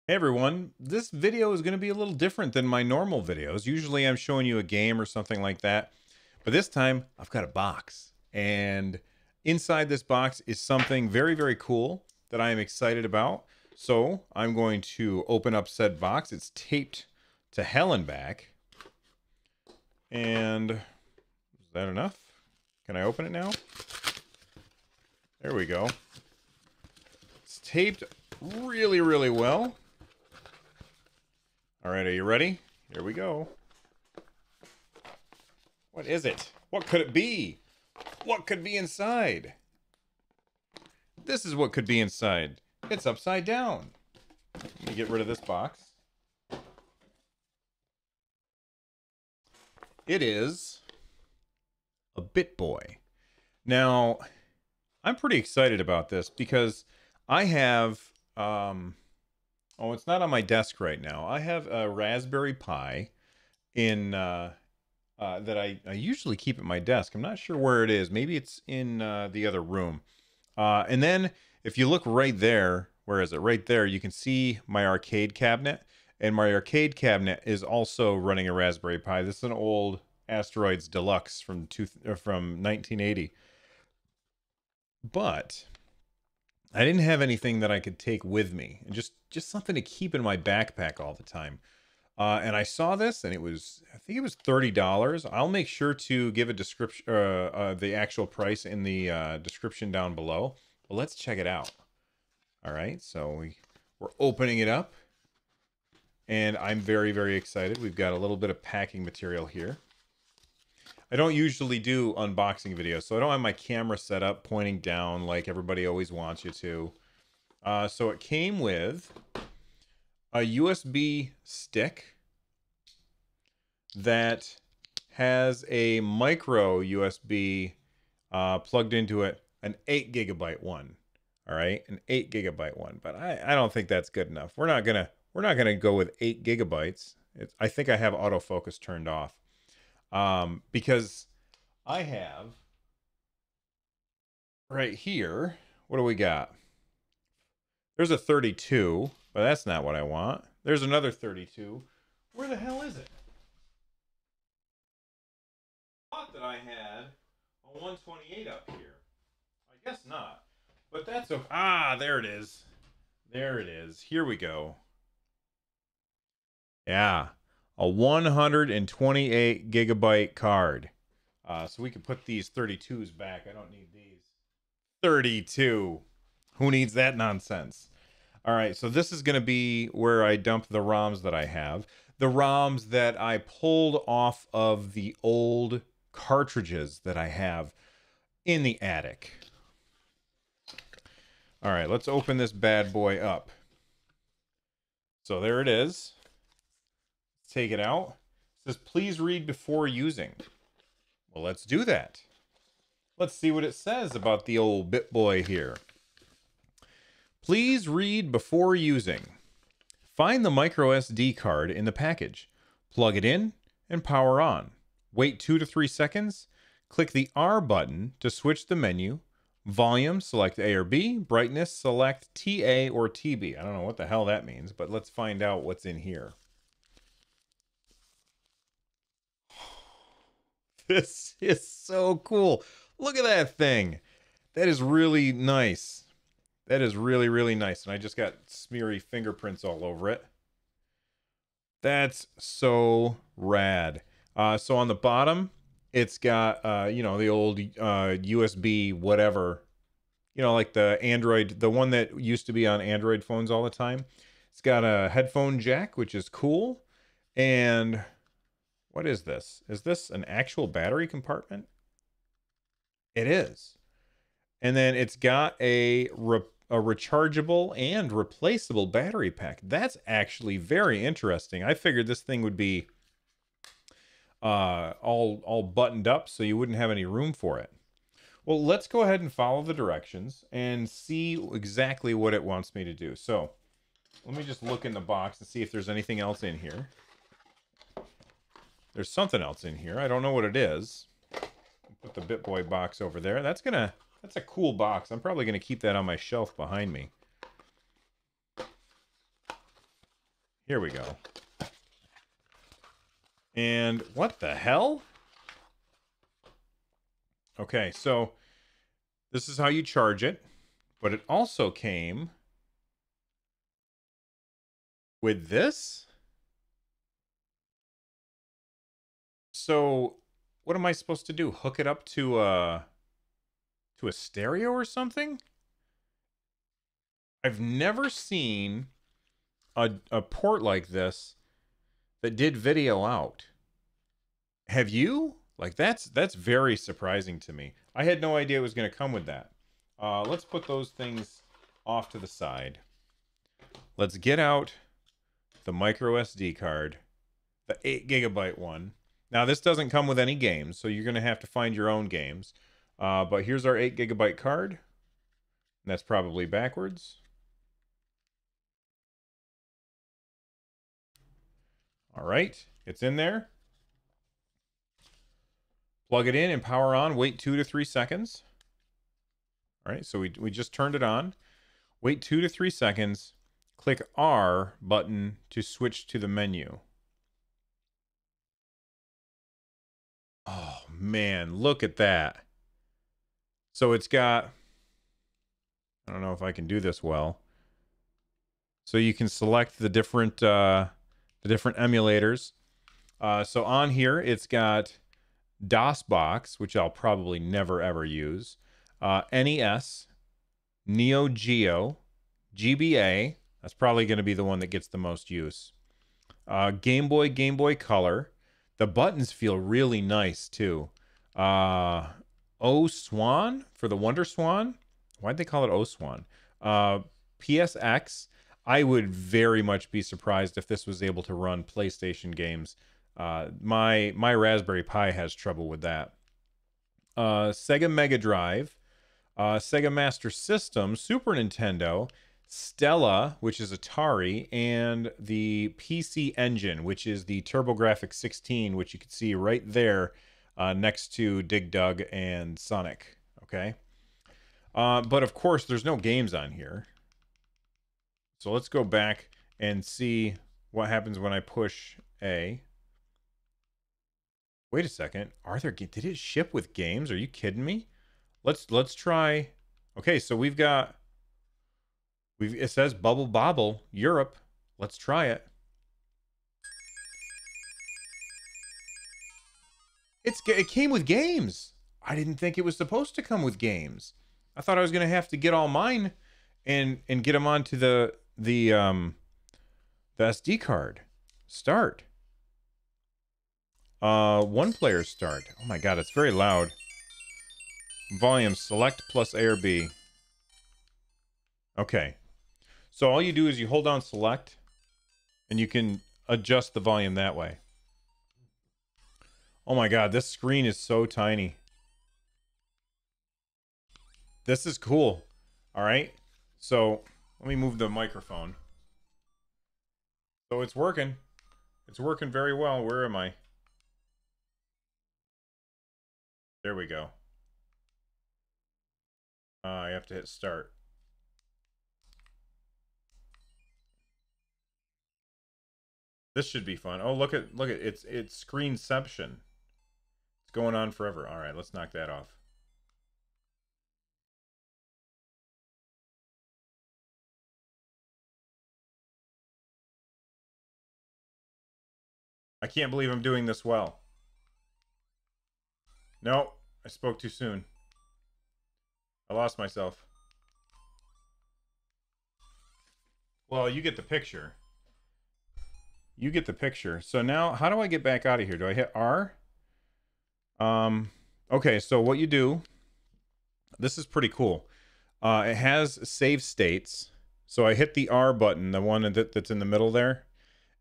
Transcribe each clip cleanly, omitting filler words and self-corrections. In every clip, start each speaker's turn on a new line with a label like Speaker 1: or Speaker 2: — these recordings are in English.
Speaker 1: Hey everyone, this video is going to be a little different than my normal videos. Usually I'm showing you a game or something like that, but this time I've got a box. And inside this box is something very, very cool that I am excited about. So I'm going to open up said box. It's taped to hell and back. And is that enough? Can I open it now? There we go. It's taped really, really well. All right, are you ready? Here we go. What is it? What could it be? What could be inside? This is what could be inside. It's upside down. Let me get rid of this box. It is a BittBoy. Now, I'm pretty excited about this because I have, oh, it's not on my desk right now. I have a Raspberry Pi in, that I usually keep at my desk. I'm not sure where it is. Maybe it's in the other room. And then if you look right there, where is it? Right there, you can see my arcade cabinet. And my arcade cabinet is also running a Raspberry Pi. This is an old Asteroids Deluxe from 1980. But I didn't have anything that I could take with me, and just something to keep in my backpack all the time. And I saw this, and I think it was $30. I'll make sure to give a description, the actual price in the description down below. But let's check it out. All right, so we're opening it up, and I'm very, very excited. We've got a little bit of packing material here. I don't usually do unboxing videos, so I don't have my camera set up pointing down like everybody always wants you to. So it came with a USB stick that has a micro USB plugged into it, an 8 gigabyte one. All right, an 8 gigabyte one, but I don't think that's good enough. We're not gonna go with 8 gigabytes. I think I have autofocus turned off, because I have right here. What do we got? There's a 32, but that's not what I want. There's another 32. Where the hell is it? I thought that I had a 128 up here. I guess not. But that's okay. Ah, there it is. There it is. Here we go. Yeah. A 128 gigabyte card. So we can put these 32s back. I don't need these. 32. Who needs that nonsense? All right, so this is going to be where I dump the ROMs that I have. The ROMs that I pulled off of the old cartridges that I have in the attic. All right, let's open this bad boy up. So there it is. Let's take it out. It says, please read before using. Well, let's do that. Let's see what it says about the old BittBoy here. Please read before using. Find the micro SD card in the package. Plug it in and power on. Wait 2 to 3 seconds. Click the R button to switch the menu. Volume, select A or B. Brightness, select TA or TB. I don't know what the hell that means, but let's find out what's in here. This is so cool. Look at that thing. That is really nice. That is really, really nice. And I just got smeary fingerprints all over it. That's so rad. So on the bottom, it's got, you know, the old USB whatever. You know, like the Android, the one that used to be on Android phones all the time. It's got a headphone jack, which is cool. And what is this? Is this an actual battery compartment? It is. And then it's got a rechargeable and replaceable battery pack. That's actually very interesting. I figured this thing would be all buttoned up so you wouldn't have any room for it. Well, let's go ahead and follow the directions and see exactly what it wants me to do. So let me just look in the box and see if there's anything else in here. There's something else in here. I don't know what it is. Put the BittBoy box over there. That's a cool box. I'm probably gonna keep that on my shelf behind me. Here we go. And what the hell? Okay, so this is how you charge it, but it also came with this. So what am I supposed to do? Hook it up to a stereo or something? I've never seen a port like this that did video out. Have you? Like that's very surprising to me. I had no idea it was going to come with that. Let's put those things off to the side. Let's get out the micro SD card, the 8 GB one. Now this doesn't come with any games, so you're going to have to find your own games. But here's our 8 GB card. And that's probably backwards. All right, it's in there. Plug it in and power on. Wait 2 to 3 seconds. All right, so we just turned it on. Wait 2 to 3 seconds. Click R button to switch to the menu. Oh, man, look at that. So it's got... I don't know if I can do this well. So you can select the different emulators. So on here, it's got DOSBox, which I'll probably never ever use. NES, Neo Geo, GBA. That's probably going to be the one that gets the most use. Game Boy Color. The buttons feel really nice too. O Swan for the Wonder Swan. Why'd they call it O Swan? PSX. I would very much be surprised if this was able to run PlayStation games. My Raspberry Pi has trouble with that. Sega Mega Drive, Sega Master System, Super Nintendo, Stella, which is Atari, and the PC Engine, which is the TurboGrafx 16, which you can see right there next to Dig Dug and Sonic. Okay. But of course, there's no games on here. So let's go back and see what happens when I push A. Wait a second. Did it ship with games? Are you kidding me? Let's try. Okay, so it says Bubble Bobble Europe. Let's try it. It came with games. I didn't think it was supposed to come with games. I thought I was gonna have to get all mine and get them onto the SD card. Start. One player start. Oh my god, it's very loud. Volume select plus A or B. Okay. So all you do is you hold down select and you can adjust the volume that way. Oh my god, this screen is so tiny. This is cool. All right. So let me move the microphone. So it's working. It's working very well. Where am I? There we go. I have to hit start. This should be fun. Oh, look at it's screenception. It's going on forever. All right, let's knock that off. I can't believe I'm doing this well. No, I spoke too soon. I lost myself. Well, you get the picture. You get the picture. So now, how do I get back out of here? Do I hit R? Okay, so what you do, this is pretty cool. It has save states. So I hit the R button, the one that's in the middle there,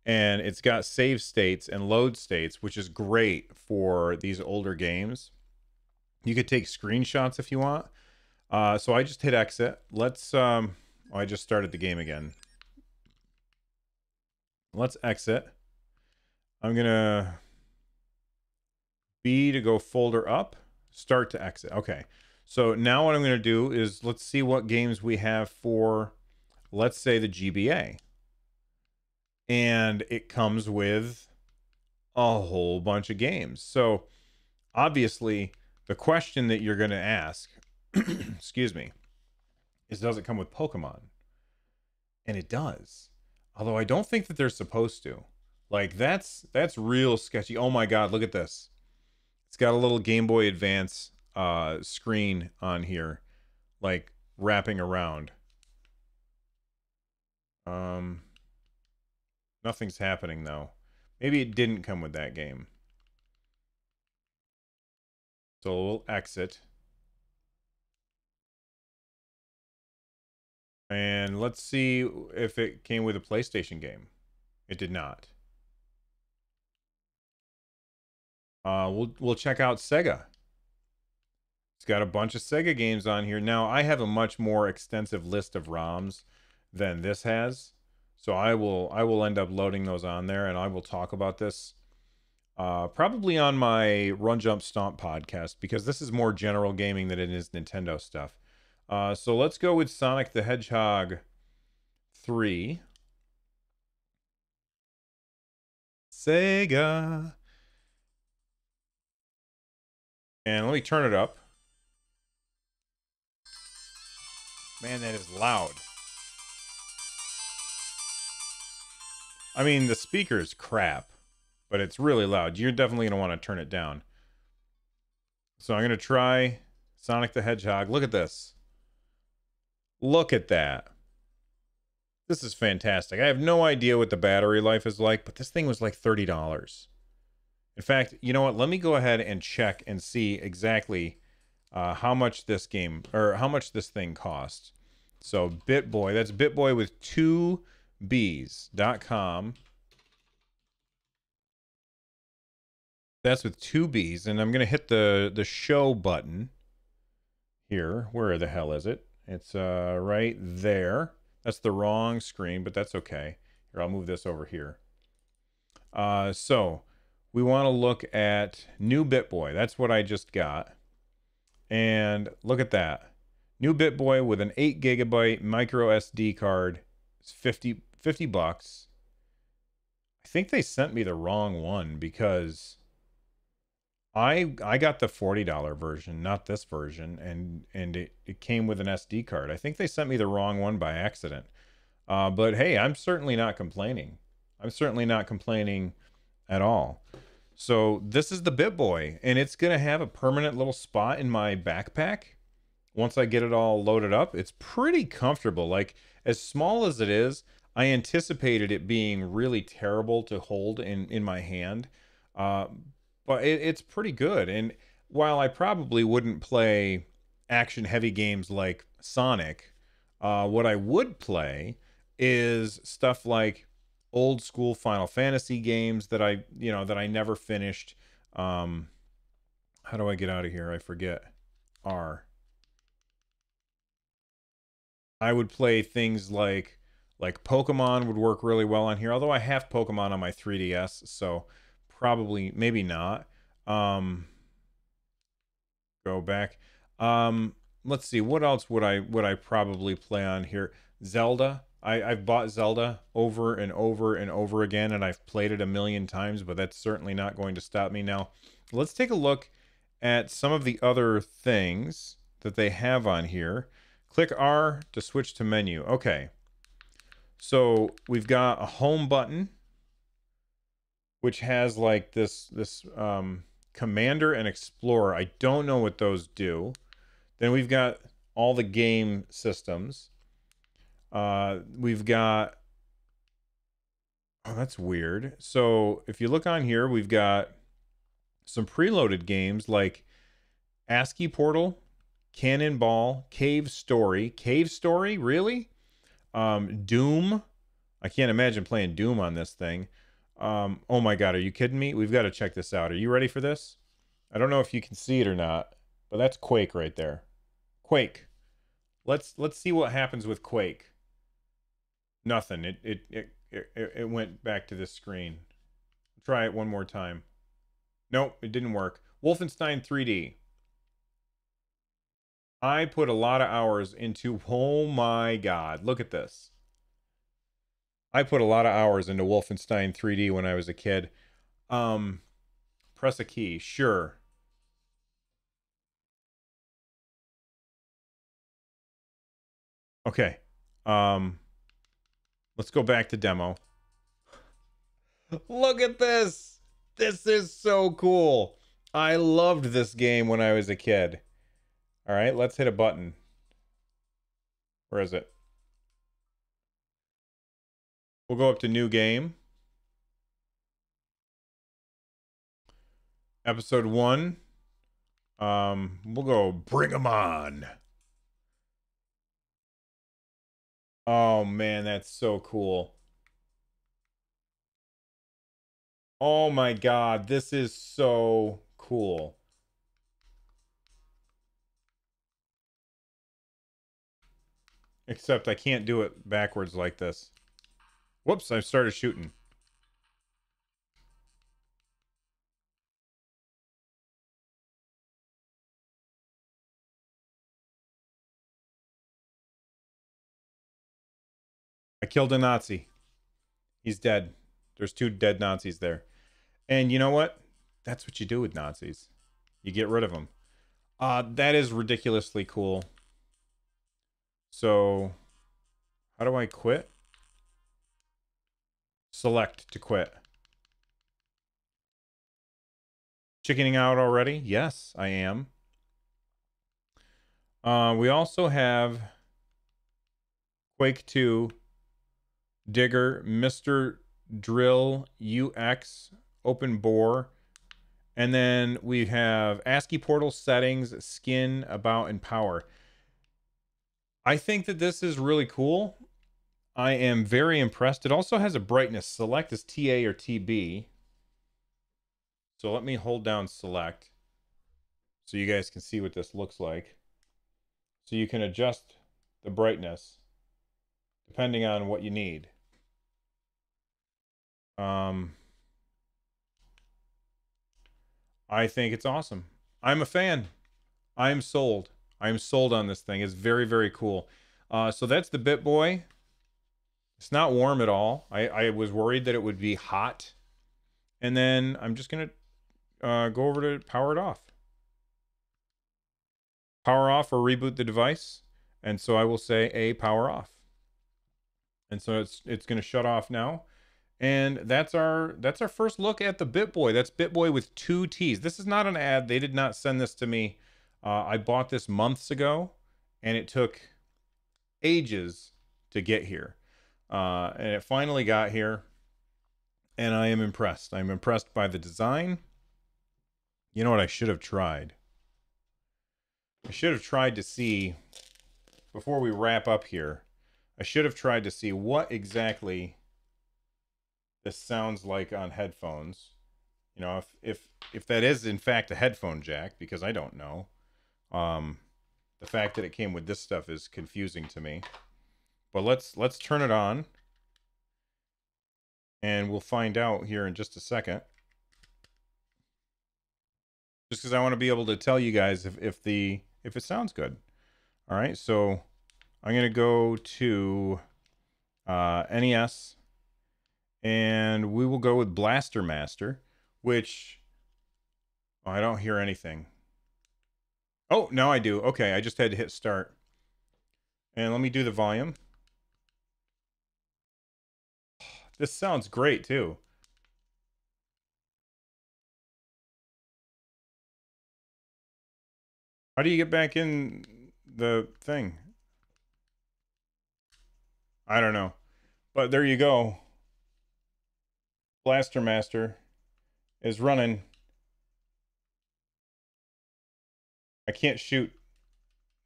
Speaker 1: and it's got save states and load states, which is great for these older games. You could take screenshots if you want. So I just hit exit. Let's, oh, I just started the game again. Let's exit. I'm gonna B to go folder up, start to exit. Okay. So now what I'm gonna do is let's see what games we have for, let's say, the GBA. and it comes with a whole bunch of games. So obviously, the question that you're going to ask, excuse me, is does it come with Pokemon? And it does. Although I don't think that they're supposed to. Like that's real sketchy. Oh my god, look at this. It's got a little Game Boy Advance screen on here, like wrapping around. Um Nothing's happening though. Maybe it didn't come with that game. So we'll exit. And let's see if it came with a PlayStation game. It did not. We'll check out Sega. It's got a bunch of Sega games on here. Now, I have a much more extensive list of ROMs than this has. So I will end up loading those on there, and I will talk about this probably on my Run Jump Stomp podcast, because this is more general gaming than it is Nintendo stuff. So let's go with Sonic the Hedgehog 3. Sega. And let me turn it up. Man, that is loud. I mean, the speaker is crap, but it's really loud. You're definitely going to want to turn it down. So I'm going to try Sonic the Hedgehog. Look at this. Look at that. This is fantastic. I have no idea what the battery life is like, but this thing was like $30. In fact, you know what? Let me go ahead and check and see exactly how much this game, or how much this thing costs. So BittBoy, that's BittBoy with 2Bs.com. That's with 2Bs, and I'm gonna hit the show button here. Where the hell is it? It's right there. That's the wrong screen, but that's okay. Here, I'll move this over here. So we want to look at new BittBoy. That's what I just got. And look at that. New BittBoy with an 8 gigabyte micro SD card. It's 50 bucks. I think they sent me the wrong one, because I got the $40 version, not this version, and it came with an SD card. I think they sent me the wrong one by accident. But hey, I'm certainly not complaining. I'm certainly not complaining at all. So this is the BittBoy, and it's going to have a permanent little spot in my backpack once I get it all loaded up. It's pretty comfortable. Like, as small as it is, I anticipated it being really terrible to hold in my hand. But it's pretty good. And while I probably wouldn't play action-heavy games like Sonic, what I would play is stuff like old school Final Fantasy games that I never finished. How do I get out of here? I forget. R. I would play things like Pokemon would work really well on here. Although I have Pokemon on my 3DS, so probably maybe not. Go back. Let's see, what else would I probably play on here? Zelda. I've bought Zelda over and over and over again, and I've played it a million times, but that's certainly not going to stop me now. Let's take a look at some of the other things that they have on here. Click R to switch to menu. Okay. So we've got a home button, which has like this Commander and Explorer. I don't know what those do. Then we've got all the game systems. We've got, oh, that's weird. So if you look on here, we've got some preloaded games like ASCII Portal, Cannonball, Cave Story. Cave Story, really? Doom. I can't imagine playing Doom on this thing. Oh my god, are you kidding me? We've got to check this out. Are you ready for this? I don't know if you can see it or not, but that's Quake right there. Quake. Let's see what happens with Quake. Nothing. It went back to this screen. Try it one more time. Nope, it didn't work. Wolfenstein 3D. I put a lot of hours into, oh my god, look at this. I put a lot of hours into Wolfenstein 3D when I was a kid. Press a key. Sure. Okay. Let's go back to demo. Look at this. This is so cool. I loved this game when I was a kid. All right, let's hit a button. Where is it? We'll go up to new game. Episode 1. We'll go bring 'em on. Oh man, that's so cool. Oh my god, this is so cool. Except I can't do it backwards like this. Whoops, I started shooting. I killed a Nazi. He's dead. There's 2 dead Nazis there. And you know what? That's what you do with Nazis. You get rid of them. That is ridiculously cool. So, how do I quit? Select to quit. Chickening out already? Yes, I am. We also have Quake 2, Digger, Mr. Drill, UX, Open Bore, and then we have ASCII portal settings, skin, about, and power. I think that this is really cool. I am very impressed. It also has a brightness. Select as TA or TB. So let me hold down select so you guys can see what this looks like. So you can adjust the brightness depending on what you need. I think it's awesome. I'm a fan. I'm sold. I'm sold on this thing. It's very, very cool. So that's the BittBoy. It's not warm at all. I was worried that it would be hot. And then I'm just going to go over to power it off. Power off or reboot the device. And so I will say a power off. And so it's going to shut off now. And that's our first look at the BittBoy. That's BittBoy with 2 T's. This is not an ad. They did not send this to me. I bought this months ago, and it took ages to get here. And it finally got here, and I am impressed. I'm impressed by the design. You know what I should have tried? I should have tried to see, before we wrap up here, I should have tried to see what exactly this sounds like on headphones. You know, if that is in fact a headphone jack, because I don't know. The fact that it came with this stuff is confusing to me. But let's turn it on, and we'll find out here in just a second. Just because I want to be able to tell you guys if it sounds good. All right, so I'm gonna go to NES, and we will go with Blaster Master, which I don't hear anything. Oh, now I do. Okay, I just had to hit start. And let me do the volume. This sounds great too. How do you get back in the thing? I don't know. But there you go. Blaster Master is running. I can't shoot.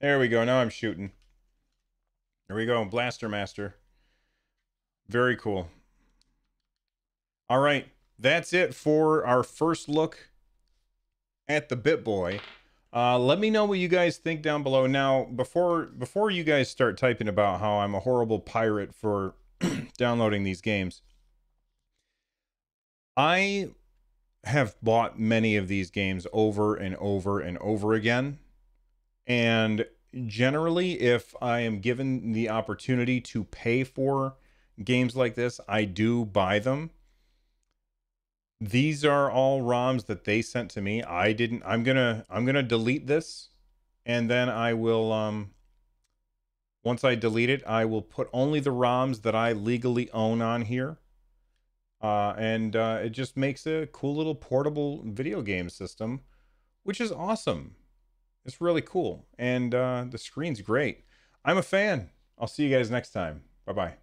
Speaker 1: There we go. Now I'm shooting. There we go. Blaster Master. Very cool. All right. That's it for our first look at the BittBoy. Let me know what you guys think down below. Now, before you guys start typing about how I'm a horrible pirate for downloading these games, I have bought many of these games over and over and over again. And generally, if I am given the opportunity to pay for games like this, I do buy them. These are all ROMs that they sent to me. I didn't. I'm gonna delete this, and then I will once I delete it, I will put only the ROMs that I legally own on here. And it just makes a cool little portable video game system, which is awesome. It's really cool, and the screen's great. I'm a fan. I'll see you guys next time. Bye bye.